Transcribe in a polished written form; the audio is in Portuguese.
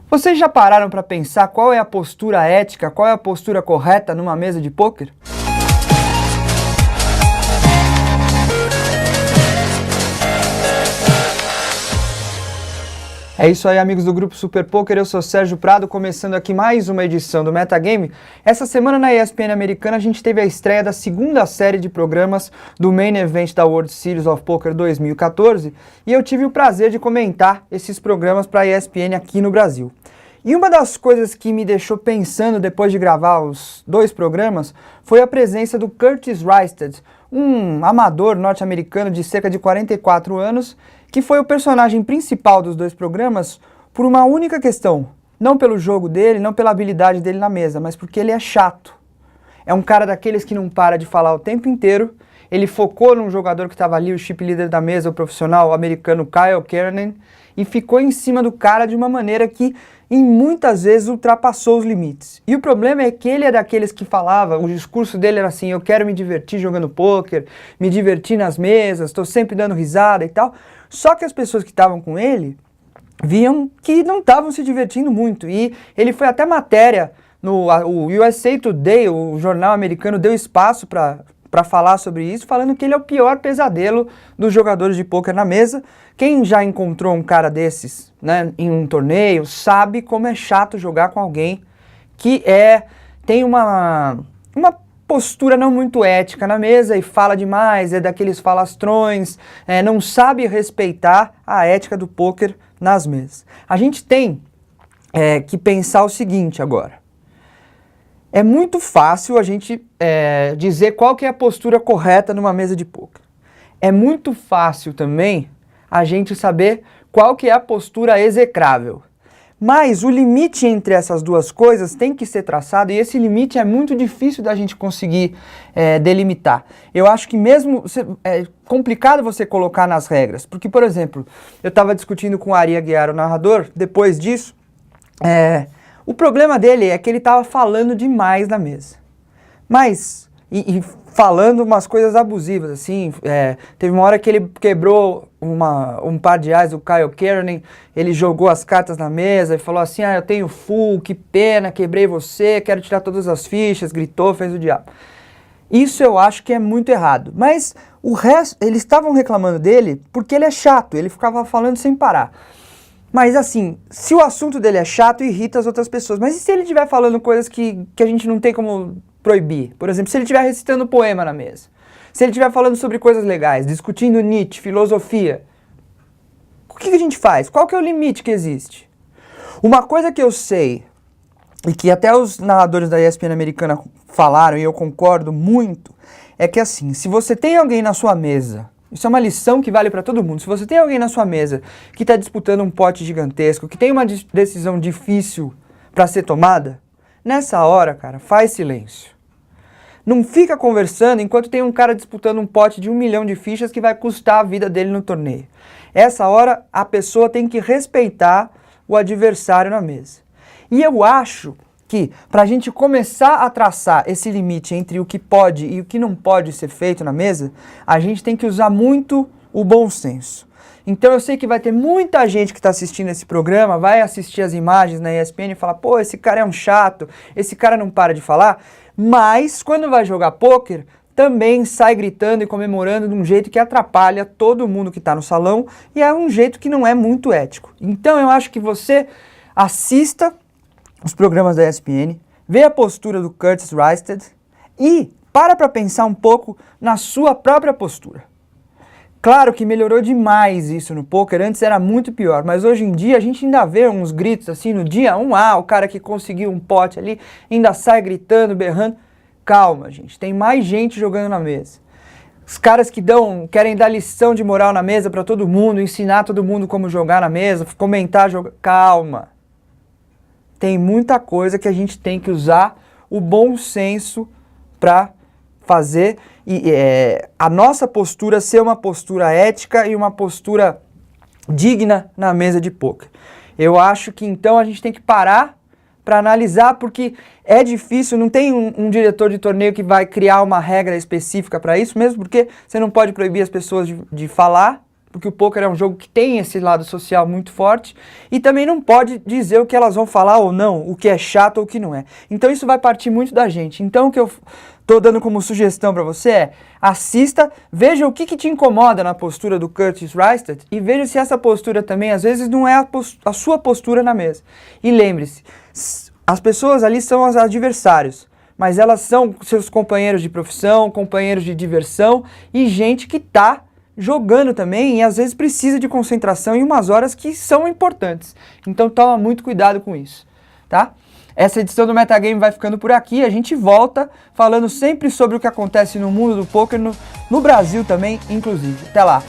Vocês já pararam para pensar qual é a postura ética, qual é a postura correta numa mesa de pôquer? É isso aí, amigos do Grupo Super Poker, eu sou Sérgio Prado, começando aqui mais uma edição do Metagame. Essa semana na ESPN americana a gente teve a estreia da segunda série de programas do Main Event da World Series of Poker 2014 e eu tive o prazer de comentar esses programas para a ESPN aqui no Brasil. E uma das coisas que me deixou pensando depois de gravar os dois programas foi a presença do Curtis Rysted, um amador norte-americano de cerca de 44 anos, que foi o personagem principal dos dois programas por uma única questão. Não pelo jogo dele, não pela habilidade dele na mesa, mas porque ele é chato. É um cara daqueles que não para de falar o tempo inteiro. Ele focou num jogador que estava ali, o chip leader da mesa, o profissional americano Kyle Kiernan, e ficou em cima do cara de uma maneira que muitas vezes ultrapassou os limites. E o problema é que ele é daqueles que falava, o discurso dele era assim: eu quero me divertir jogando pôquer, me divertir nas mesas, estou sempre dando risada e tal. Só que as pessoas que estavam com ele viam que não estavam se divertindo muito. E ele foi até matéria no USA Today, o jornal americano, deu espaço para falar sobre isso, falando que ele é o pior pesadelo dos jogadores de pôquer na mesa. Quem já encontrou um cara desses, né, em um torneio, sabe como é chato jogar com alguém que tem uma postura não muito ética na mesa e fala demais, é daqueles falastrões, não sabe respeitar a ética do pôquer nas mesas. A gente tem que pensar o seguinte agora. É muito fácil a gente dizer qual que é a postura correta numa mesa de pôquer. É muito fácil também a gente saber qual que é a postura execrável. Mas o limite entre essas duas coisas tem que ser traçado e esse limite é muito difícil da gente conseguir delimitar. Eu acho que mesmo é complicado você colocar nas regras, porque, por exemplo, eu estava discutindo com o Ari Aguiar, o narrador, depois disso, o problema dele é que ele estava falando demais na mesa. Mas, e falando umas coisas abusivas, assim, teve uma hora que ele quebrou um par de ás do Kyle Kiernan, ele jogou as cartas na mesa e falou assim: eu tenho full, que pena, quebrei você, quero tirar todas as fichas, gritou, fez o diabo. Isso eu acho que é muito errado, mas o resto, eles estavam reclamando dele porque ele é chato, ele ficava falando sem parar. Mas assim, se o assunto dele é chato, irrita as outras pessoas. Mas e se ele estiver falando coisas que a gente não tem como proibir? Por exemplo, se ele estiver recitando poema na mesa. Se ele estiver falando sobre coisas legais, discutindo Nietzsche, filosofia. O que a gente faz? Qual que é o limite que existe? Uma coisa que eu sei, e que até os narradores da ESPN americana falaram, e eu concordo muito, é que assim, se você tem alguém na sua mesa... Isso é uma lição que vale para todo mundo. Se você tem alguém na sua mesa que está disputando um pote gigantesco, que tem uma decisão difícil para ser tomada, nessa hora, cara, faz silêncio. Não fica conversando enquanto tem um cara disputando um pote de 1 milhão de fichas que vai custar a vida dele no torneio. Essa hora, a pessoa tem que respeitar o adversário na mesa. E eu acho que, para a gente começar a traçar esse limite entre o que pode e o que não pode ser feito na mesa, a gente tem que usar muito o bom senso. Então eu sei que vai ter muita gente que está assistindo esse programa, vai assistir as imagens na ESPN e falar: pô, esse cara é um chato, esse cara não para de falar, mas quando vai jogar pôquer, também sai gritando e comemorando de um jeito que atrapalha todo mundo que está no salão e é um jeito que não é muito ético. Então eu acho que você assista os programas da ESPN, vê a postura do Curtis Rysted e para pensar um pouco na sua própria postura. Claro que melhorou demais isso no poker, antes era muito pior, mas hoje em dia a gente ainda vê uns gritos assim no dia 1A, o cara que conseguiu um pote ali ainda sai gritando, berrando. Calma, gente, tem mais gente jogando na mesa. Os caras que querem dar lição de moral na mesa para todo mundo, ensinar todo mundo como jogar na mesa, comentar, jogar. Calma. Tem muita coisa que a gente tem que usar o bom senso para fazer e a nossa postura ser uma postura ética e uma postura digna na mesa de pôquer. Eu acho que então a gente tem que parar para analisar, porque é difícil, não tem um diretor de torneio que vai criar uma regra específica para isso, mesmo porque você não pode proibir as pessoas de falar, porque o poker é um jogo que tem esse lado social muito forte, e também não pode dizer o que elas vão falar ou não, o que é chato ou o que não é. Então isso vai partir muito da gente. Então o que eu tô dando como sugestão para você é: assista, veja o que te incomoda na postura do Curtis Rystad e veja se essa postura também às vezes não é a sua postura na mesa. E lembre-se, as pessoas ali são os adversários, mas elas são seus companheiros de profissão, companheiros de diversão e gente que tá jogando também e às vezes precisa de concentração em umas horas que são importantes. Então toma muito cuidado com isso, tá? Essa edição do Metagame vai ficando por aqui. A gente volta falando sempre sobre o que acontece no mundo do poker, no Brasil também, inclusive. Até lá!